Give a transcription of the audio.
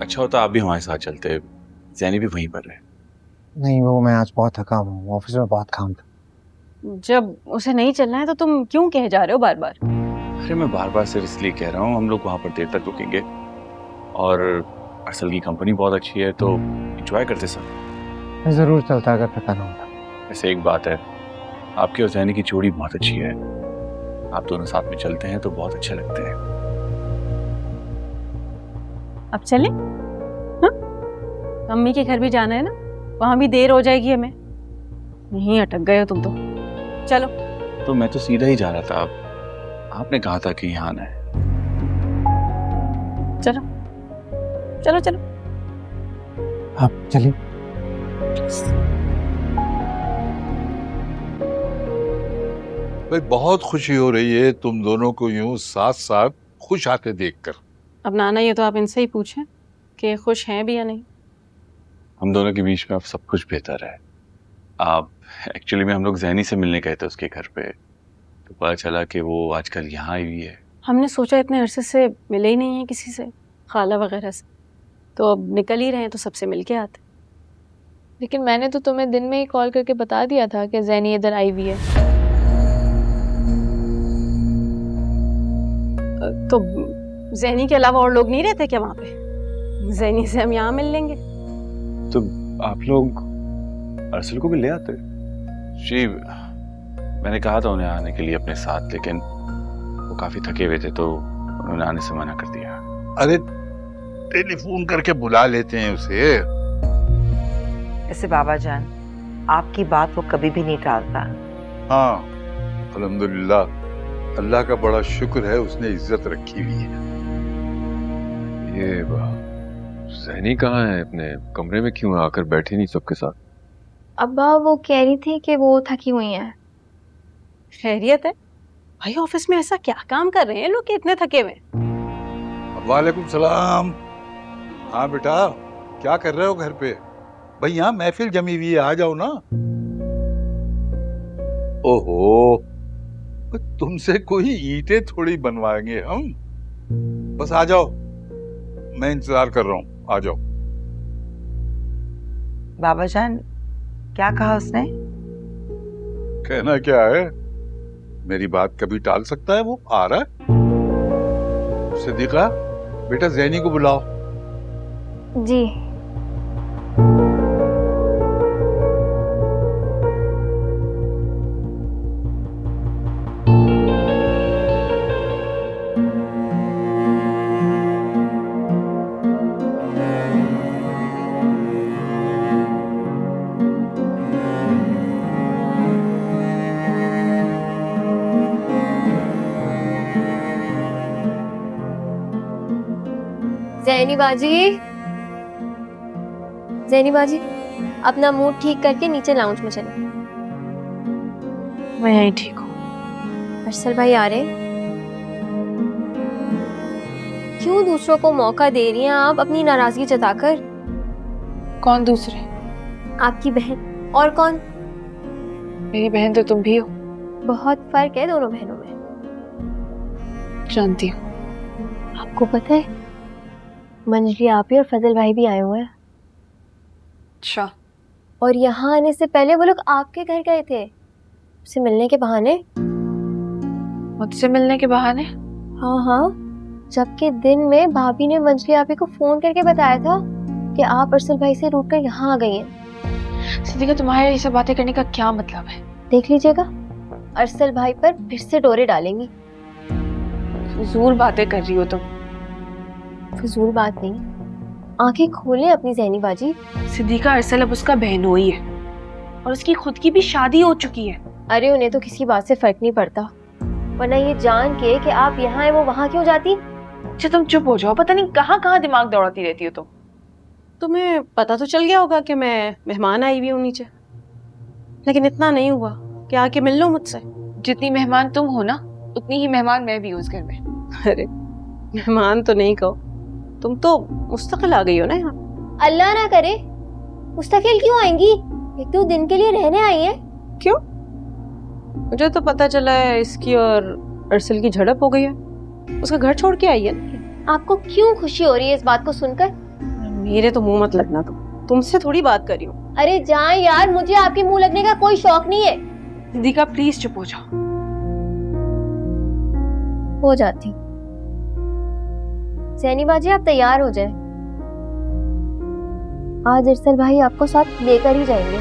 अच्छा होता आप भी हमारे साथ चलते, जैनी भी वहीं पर है। नहीं, वो मैं आज बहुत थका हूँ, ऑफिस में बहुत काम था। जब उसे नहीं चलना है तो तुम क्यों कहे जा रहे हो बार बार? अरे मैं बार बार सिर्फ इसलिए कह रहा हूँ, हम लोग वहाँ पर देर तक रुकेंगे और असल की कंपनी बहुत अच्छी है तो एंजॉय करते सब। मैं जरूर चलता अगर थका ना होता। ऐसे एक बात है, आपकी और जैनी की जोड़ी बहुत अच्छी है, आप दोनों साथ में चलते हैं तो बहुत अच्छे लगते हैं। अब चले? हाँ? मम्मी के घर भी जाना है ना, वहां भी देर हो जाएगी हमें। यहीं अटक गए हो तुम तो। चलो। तो मैं तो सीधा ही जा रहा था, आपने कहा था कि यहाँ आना है। चलो चलो चलो। आप चलिए। भाई बहुत खुशी हो रही है तुम दोनों को यूं साथ साथ खुश आते देखकर। अब नाना ये तो आप इनसे ही पूछें कि खुश हैं भी या नहीं। हम दोनों के बीच में अब सब कुछ बेहतर है। आप एक्चुअली में हम लोग जैनी से मिलने गए थे उसके घर पे, तो पता चला कि वो आजकल यहाँ आई हुई है। हमने सोचा इतने अरसे से मिले ही नहीं है किसी से, खाला वगैरह से, तो अब निकल ही रहे हैं तो सबसे मिल के आते। लेकिन मैंने तो तुम्हें दिन में ही कॉल करके बता दिया था कि जैनी इधर आई हुई है। तो जैनी के अलावा और लोग नहीं रहते क्या वहाँ पे? जैनी से हम यहाँ मिल लेंगे। तो आप लोग अरसल को भी ले आते। जी मैंने कहा था उन्हें आने के लिए अपने साथ, लेकिन वो काफी थके हुए थे तो उन्होंने आने से मना कर दिया। अरे टेलीफोन करके बुला लेते हैं उसे। ऐसे बाबा जान, आपकी बात वो कभी भी नहीं टालता। हाँ अल्हम्दुलिल्लाह, अल्लाह का बड़ा शुक्र है उसने इज्जत रखी हुई है। ये जहनी कहाँ है? अपने कमरे में क्यों आकर बैठी नहीं सबके साथ? अब्बा वो कह रही थी कि वो थकी हुई हैं। खैरियत है भाई? ऑफिस में ऐसा क्या काम कर रहे हैं लोग कि इतने थके हुए हैं? वालेकुम सलाम। हाँ बेटा, क्या कर रहे हो घर पे? भाई यहाँ महफिल जमी हुई है, आ जाओ ना। ओहो, तुमसे कोई ईंटें थोड़ी बनवाएंगे हम, बस आ जाओ, मैं इंतजार कर रहा हूँ, आ जाओ। बाबा जान, क्या कहा उसने? कहना क्या है, मेरी बात कभी टाल सकता है? वो आ रहा है। सिद्दीका बेटा, जैनी को बुलाओ। जी। जैनी बाजी, जैनी बाजी, अपना मूड ठीक करके नीचे लाउंज में चले। मैं यहीं ठीक हूँ। अरसल भाई आ रहे? क्यों दूसरों को मौका दे रही हैं आप अपनी नाराजगी जताकर? कौन दूसरे? आपकी बहन। और कौन? मेरी बहन तो तुम भी हो। बहुत फर्क है दोनों बहनों में। जानती हूँ। आपको पता है मंजरी आपी और फजल भाई भी आए हुए हैं। अच्छा। और यहाँ आने से पहले वो लोग आपके घर गए थे, उससे मिलने के बहाने। मुझसे मिलने के बहाने? हाँ हाँ, जबकि दिन में भाभी ने मंजरी आपी को फोन करके बताया था कि आप अरसल भाई से रूठ कर यहाँ आ गई हैं। सिद्दीका, तुम्हारे ये सब बातें करने का क्या मतलब है? देख लीजिएगा, अरसल भाई पर फिर से डोरे डालेंगी। फजूल बातें कर रही हो तुम। फजूल बात नहीं, आंखें खोले अपनी जैनी बाजी। सिद्दीका, अरसल अब उसका बहनोई है और उसकी खुद की भी शादी हो चुकी है। अरे उन्हें तो किसी बात से फर्क नहीं पड़ता, वरना ये जान के कि आप यहाँ है वो वहाँ क्यों जाती। अच्छा तुम चुप हो जाओ, पता नहीं कहाँ कहाँ दिमाग दौड़ाती रहती हो तुम। तुम्हें पता तो चल गया होगा कि मैं मेहमान आई हुई हूँ नीचे, लेकिन इतना नहीं हुआ कि आके मिल लो मुझसे। जितनी मेहमान तुम हो ना, उतनी ही मेहमान मैं भी हूँ उस घर में। अरे मेहमान तो नहीं कहो, तुम तो मुस्तकिल आ गई हो ना यहाँ। अल्लाह ना करे, मुस्तकिल क्यों आएंगी? एक दो दिन के लिए रहने आई है। क्यों? मुझे तो पता चला है इसकी और अरसल की झड़प हो गई है, उसका घर छोड़ के आई है ना। आपको क्यों खुशी हो रही है इस बात को सुनकर? मेरे तो मुंह मत लगना तुमसे थोड़ी बात कर रही हूँ। अरे जाए यार, मुझे आपके मुंह लगने का कोई शौक नहीं है। सिद्दीका प्लीज चुप हो जाओ। हो जाती। सैनी बाजी आप तैयार हो जाए, आज अरसल भाई आपको साथ लेकर ही जाएंगे।